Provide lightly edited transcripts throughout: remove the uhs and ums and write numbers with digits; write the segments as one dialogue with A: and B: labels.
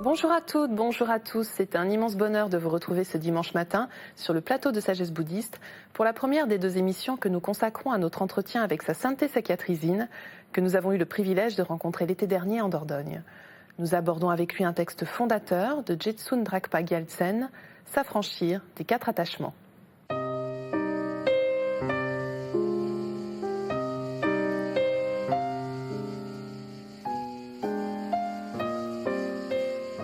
A: Bonjour à toutes, bonjour à tous. C'est un immense bonheur de vous retrouver ce dimanche matin sur le plateau de Sagesse bouddhiste pour la première des 2 émissions que nous consacrons à notre entretien avec sa sainteté Sakyatrisine, que nous avons eu le privilège de rencontrer l'été dernier en Dordogne. Nous abordons avec lui un texte fondateur de Jetsun Drakpa Gyaltsen, S'affranchir des 4 attachements.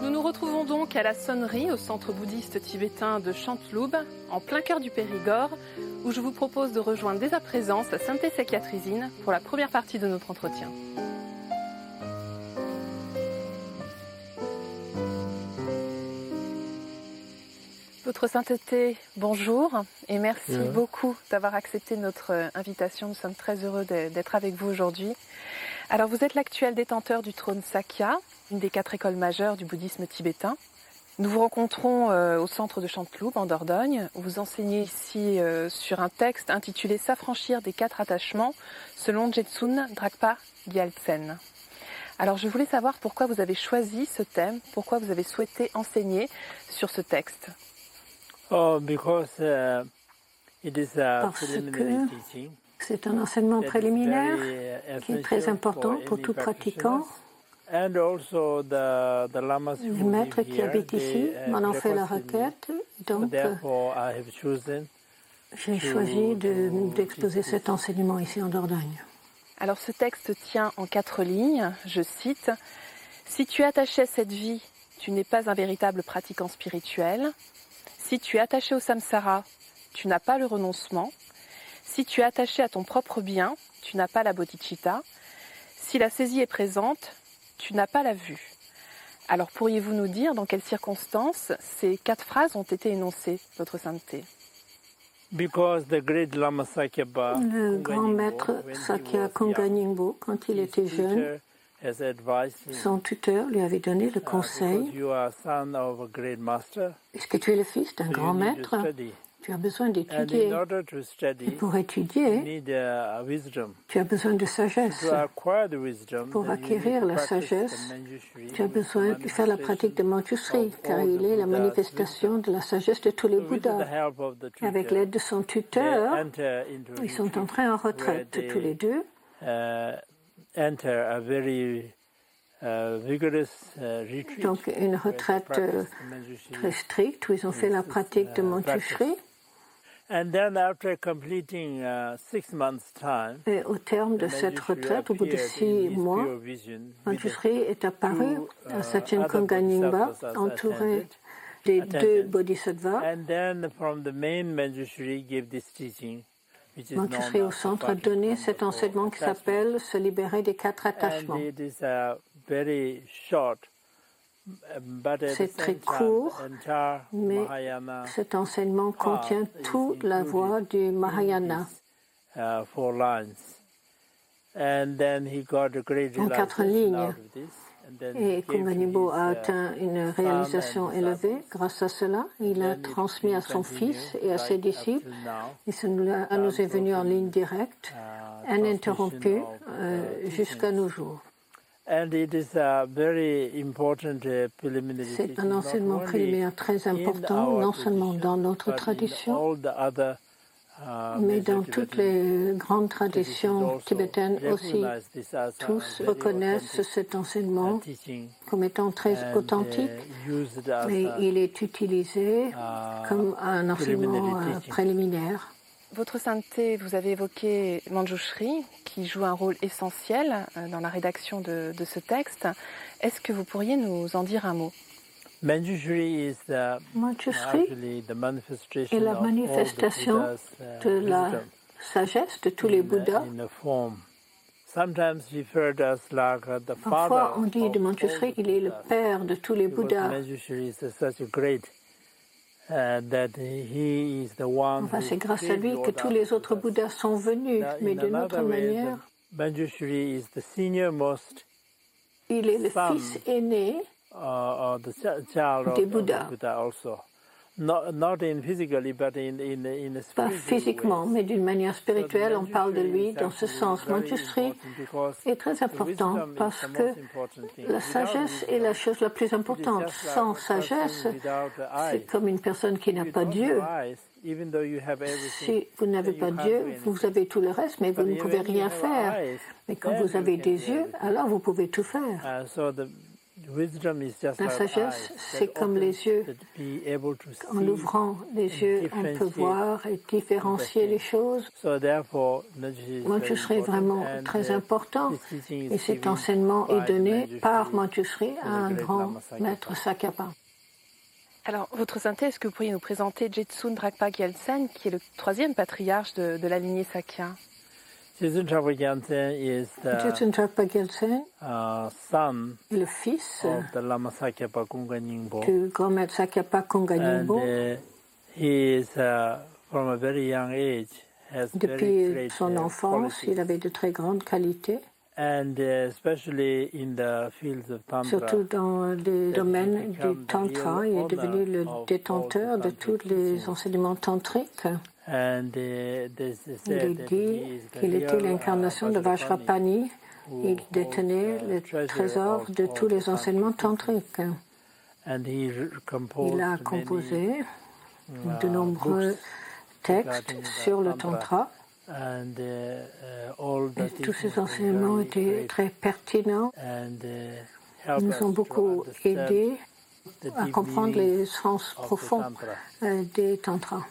A: Nous nous retrouvons donc à la sonnerie au centre bouddhiste tibétain de Chantloub, en plein cœur du Périgord, où je vous propose de rejoindre dès à présent sa sainteté Sakyatrisine pour la première partie de notre entretien. Votre sainteté, bonjour et merci beaucoup d'avoir accepté notre invitation. Nous sommes très heureux d'être avec vous aujourd'hui. Alors vous êtes l'actuel détenteur du trône Sakya, une des 4 écoles majeures du bouddhisme tibétain. Nous vous rencontrons au centre de Chantloub en Dordogne. Vous enseignez ici sur un texte intitulé S'affranchir des 4 attachements selon Jetsun Drakpa Gyaltsen. Alors je voulais savoir pourquoi vous avez choisi ce thème, pourquoi vous avez souhaité enseigner sur ce texte.
B: Parce que c'est un enseignement préliminaire qui est très important pour tout pratiquant. Les maîtres qui habitent ici m'en ont fait la requête, donc j'ai choisi d'exposer cet enseignement ici en Dordogne.
A: Alors ce texte tient en 4 lignes, je cite « Si tu es attaché à cette vie, tu n'es pas un véritable pratiquant spirituel. Si tu es attaché au samsara, tu n'as pas le renoncement. Si tu es attaché à ton propre bien, tu n'as pas la bodhicitta. Si la saisie est présente, tu n'as pas la vue. » Alors pourriez-vous nous dire dans quelles circonstances ces 4 phrases ont été énoncées, votre sainteté?
B: Le grand maître Sakya Konga Nyingbo, quand il était jeune, son tuteur lui avait donné le conseil: puisque tu es le fils d'un grand maître, tu as besoin d'étudier. Et pour étudier, tu as besoin de sagesse. Pour acquérir la sagesse, tu as besoin de faire la pratique de Manjushri, car il est la manifestation de la sagesse de tous les Bouddhas. Avec l'aide de son tuteur, ils sont entrés en retraite tous les deux. Donc une retraite très stricte où ils ont fait la pratique de Manjushri. Et au terme de cette retraite, au bout de 6 mois, Manjushri est apparu à Sachen Konga Nyingba, entouré des 2 bodhisattvas. Manjushri au centre a donné cet enseignement qui s'appelle Se libérer des 4 attachements. C'est très court, mais cet enseignement contient toute la voie du Mahayana. En 4 lignes. Et Konga Nyingbo a atteint une réalisation élevée. Grâce à cela, il a transmis à son fils et à ses disciples, et cela nous est venu en ligne directe, ininterrompu, jusqu'à nos jours. C'est un enseignement préliminaire très important, non seulement dans notre tradition, mais dans toutes les grandes traditions tibétaines aussi. Tous reconnaissent cet enseignement comme étant très authentique, et il est utilisé comme un enseignement préliminaire.
A: Votre sainteté, vous avez évoqué Manjushri, qui joue un rôle essentiel dans la rédaction de ce texte. Est-ce que vous pourriez nous en dire un mot?
B: Manjushri est la manifestation de la sagesse de tous les Bouddhas. Parfois, on dit de Manjushri qu'il est le père de tous les Bouddhas. Enfin, c'est grâce à lui que tous les autres Bouddhas sont venus, mais d'une autre manière, il est le fils aîné des Bouddhas. Pas physiquement, mais d'une manière spirituelle, on parle de lui dans ce sens. Manjushri est très important parce que la sagesse est la chose la plus importante. Sans sagesse, c'est comme une personne qui n'a pas Dieu. Si vous n'avez pas Dieu, vous avez tout le reste, mais vous ne pouvez rien faire. Mais quand vous avez des yeux, alors vous pouvez tout faire. La sagesse, c'est comme les yeux. En ouvrant les yeux, on peut voir et différencier les choses. Manjushri est vraiment très important et cet enseignement est donné par Manjushri à un grand maître Sakyapa.
A: Alors, Votre Sainteté, est-ce que vous pourriez nous présenter Jetsun Dragpa Gyaltsen, qui est le troisième patriarche de la lignée Sakya?
B: Jetsun Dragpa Gyaltsen est le fils du grand maître Sakyapa Kongpa Nyingpo. Depuis son enfance, il avait de très grandes qualités. Surtout dans les domaines du Tantra, il est devenu le détenteur de tous les enseignements tantriques. Il est dit qu'il était l'incarnation de Vajrapani. Il détenait le trésor de tous les enseignements tantriques. Il a composé de nombreux textes sur le Tantra. Et tous ces enseignements étaient très pertinents. Ils nous ont beaucoup aidés à comprendre les sens profonds des tantras.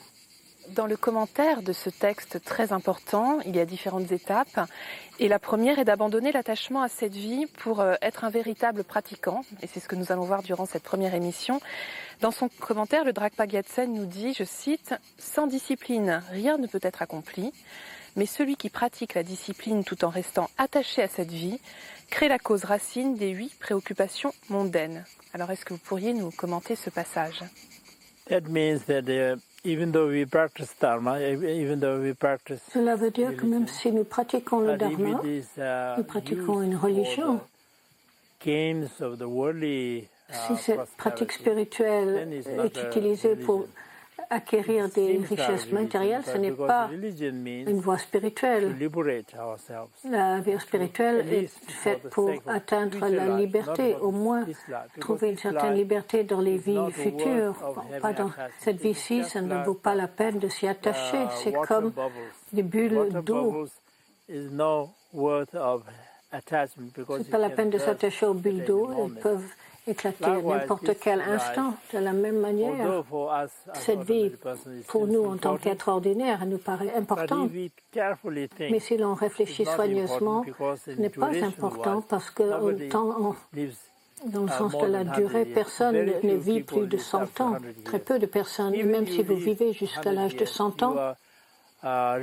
A: Dans le commentaire de ce texte très important, il y a différentes étapes. Et la première est d'abandonner l'attachement à cette vie pour être un véritable pratiquant. Et c'est ce que nous allons voir durant cette première émission. Dans son commentaire, le Dragpa Gyaltsen nous dit, je cite, « Sans discipline, rien ne peut être accompli. Mais celui qui pratique la discipline tout en restant attaché à cette vie crée la cause racine des 8 préoccupations mondaines. » Alors, est-ce que vous pourriez nous commenter ce passage?
B: Cela veut dire que même si nous pratiquons le dharma, nous pratiquons une religion. Si cette pratique spirituelle est utilisée pour acquérir des richesses matérielles, ce n'est pas une voie spirituelle. La vie spirituelle est faite pour atteindre la liberté, au moins trouver une certaine liberté dans les vies futures. Pas dans cette vie-ci, ça ne vaut pas la peine de s'y attacher. C'est comme des bulles d'eau. C'est pas la peine de s'attacher aux bulles d'eau. Elles peuvent éclater à n'importe quel instant. De la même manière, cette vie, pour nous en tant qu'êtres ordinaires, elle nous paraît importante. Mais si l'on réfléchit soigneusement, ce n'est pas important parce que dans le sens de la durée, personne ne vit plus de 100 ans. Très peu de personnes. Et même si vous vivez jusqu'à l'âge de 100 ans, cela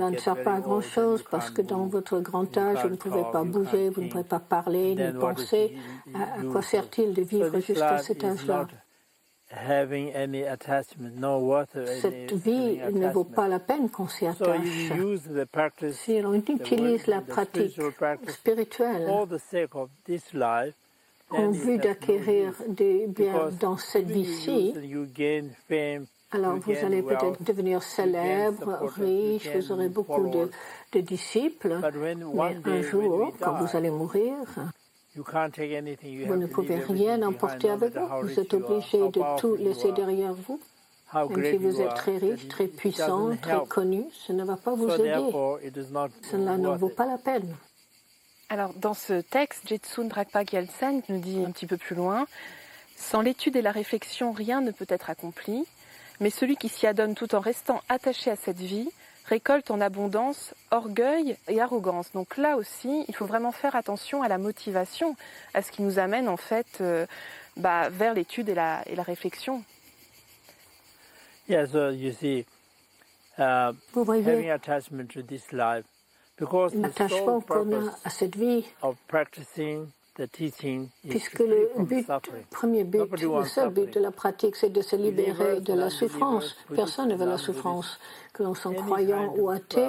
B: ne sert pas à grand-chose parce que dans votre grand âge, vous ne pouvez pas bouger, vous ne pouvez pas parler, ni penser. À quoi sert-il de vivre jusqu'à cet âge-là? Cette vie ne vaut pas la peine qu'on s'y attache. Si l'on utilise la pratique spirituelle en vue d'acquérir des biens dans cette vie-ci, alors vous allez peut-être devenir célèbre, riche, vous aurez beaucoup de disciples, mais un jour, quand vous allez mourir, vous ne pouvez rien emporter avec vous. Vous êtes obligé de tout laisser derrière vous. Même si vous êtes très riche, très puissant, très connu, ça ne va pas vous aider. Cela n'en vaut pas la peine.
A: Alors, dans ce texte, Jetsun Dragpa Gyaltsen nous dit un petit peu plus loin, « Sans l'étude et la réflexion, rien ne peut être accompli. Mais celui qui s'y adonne tout en restant attaché à cette vie récolte en abondance orgueil et arrogance. » Donc là aussi, il faut vraiment faire attention à la motivation, à ce qui nous amène en fait vers l'étude et la réflexion.
B: Vous voyez, l'attachement qu'on a à cette vie, puisque le seul but de la pratique, c'est de se libérer de la souffrance. Personne ne veut la souffrance, que l'on soit croyant ou athée,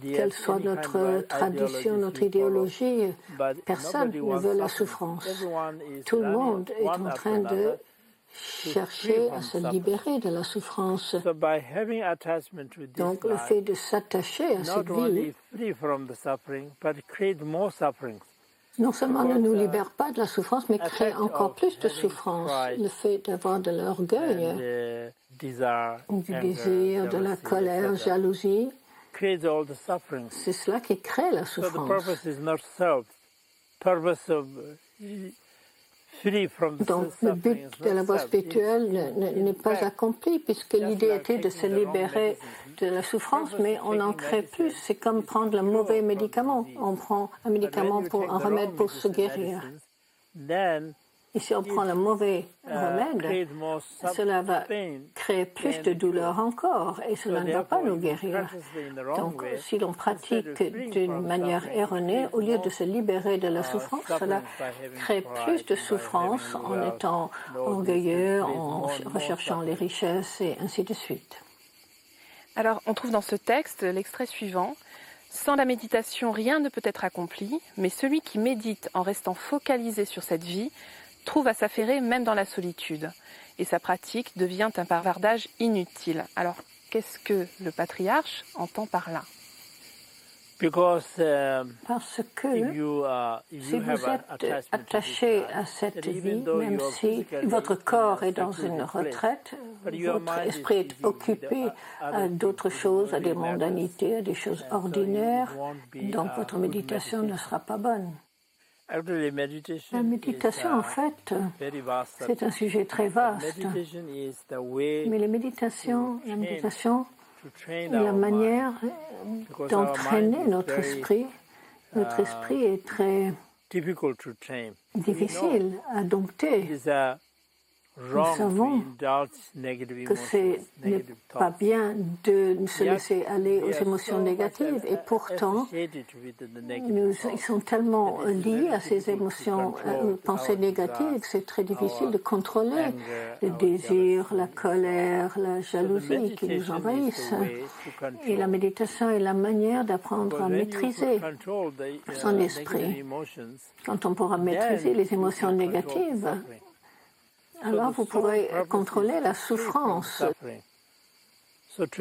B: quelle soit notre tradition, notre idéologie, personne ne veut la souffrance. Tout le monde est en train de chercher à se libérer de la souffrance. Donc le fait de s'attacher à cette vie non seulement ne nous libère pas de la souffrance, mais crée encore plus de souffrance. Le fait d'avoir de l'orgueil, du désir, de la colère, jalousie, c'est cela qui crée la souffrance. Donc le but de la voie spirituelle n'est pas accompli puisque l'idée était de se libérer de la souffrance, mais on en crée plus. C'est comme prendre le mauvais médicament. On prend un médicament un remède pour se guérir. Et si on prend le mauvais remède, cela va créer plus de douleur encore et cela ne va pas nous guérir. Donc, si l'on pratique d'une manière erronée, au lieu de se libérer de la souffrance, cela crée plus de souffrance en étant orgueilleux, en recherchant les richesses et ainsi de suite.
A: Alors, on trouve dans ce texte l'extrait suivant. Sans la méditation, rien ne peut être accompli, mais celui qui médite en restant focalisé sur cette vie trouve à s'affairer même dans la solitude. Et sa pratique devient un bavardage inutile. Alors, qu'est-ce que le patriarche entend par là?
B: Parce que si vous êtes attaché à cette vie, même si votre corps est dans une retraite, votre esprit est occupé à d'autres choses, à des mondanités, à des choses ordinaires, donc votre méditation ne sera pas bonne. La méditation, en fait, c'est un sujet très vaste. Mais la méditation est la manière d'entraîner notre esprit. Notre esprit est très difficile à dompter. Nous savons que ce n'est pas bien de se laisser aller aux émotions négatives et pourtant, ils sont tellement liés à ces émotions, pensées négatives, c'est très difficile de contrôler le désir, la colère, la jalousie qui nous envahissent. Et la méditation est la manière d'apprendre à maîtriser son esprit. Quand on pourra maîtriser les émotions négatives, alors vous pourrez contrôler la souffrance. L'unique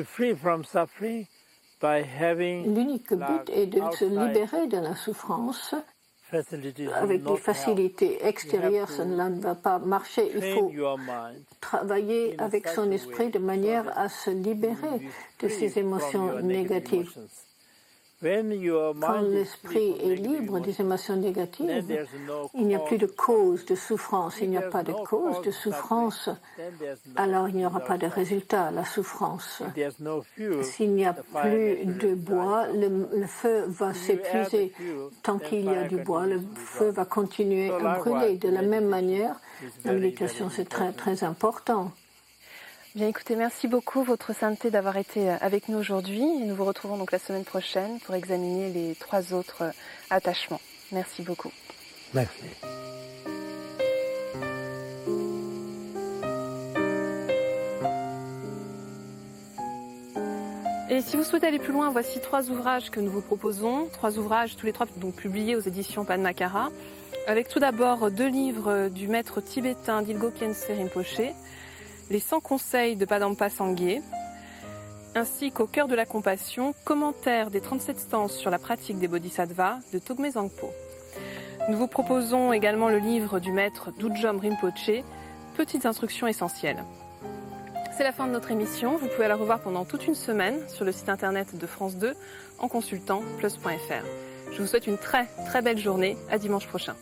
B: but est de se libérer de la souffrance. Avec des facilités extérieures, cela ne va pas marcher. Il faut travailler avec son esprit de manière à se libérer de ces émotions négatives. Quand l'esprit est libre des émotions négatives, il n'y a plus de cause de souffrance. Il n'y a pas de cause de souffrance, alors il n'y aura pas de résultat, la souffrance. S'il n'y a plus de bois, le feu va s'épuiser. Tant qu'il y a du bois, le feu va continuer à brûler. De la même manière, la méditation, c'est très, très important.
A: Bien, écoutez, merci beaucoup, Votre Sainteté, d'avoir été avec nous aujourd'hui. Et nous vous retrouvons donc la semaine prochaine pour examiner les 3 autres attachements. Merci beaucoup.
B: Merci.
A: Et si vous souhaitez aller plus loin, voici 3 ouvrages que nous vous proposons. 3 ouvrages, tous les 3 donc publiés aux éditions Padmakara, avec tout d'abord 2 livres du maître tibétain Dilgo Khyentse Rinpoche, Les 100 conseils de Padampa Sangye, ainsi qu'Au cœur de la compassion, commentaire des 37 stances sur la pratique des bodhisattvas de Togme Zangpo. Nous vous proposons également le livre du maître Dudjom Rinpoche, Petites instructions essentielles. C'est la fin de notre émission. Vous pouvez la revoir pendant toute une semaine sur le site internet de France 2 en consultant plus.fr. Je vous souhaite une très très belle journée. À dimanche prochain.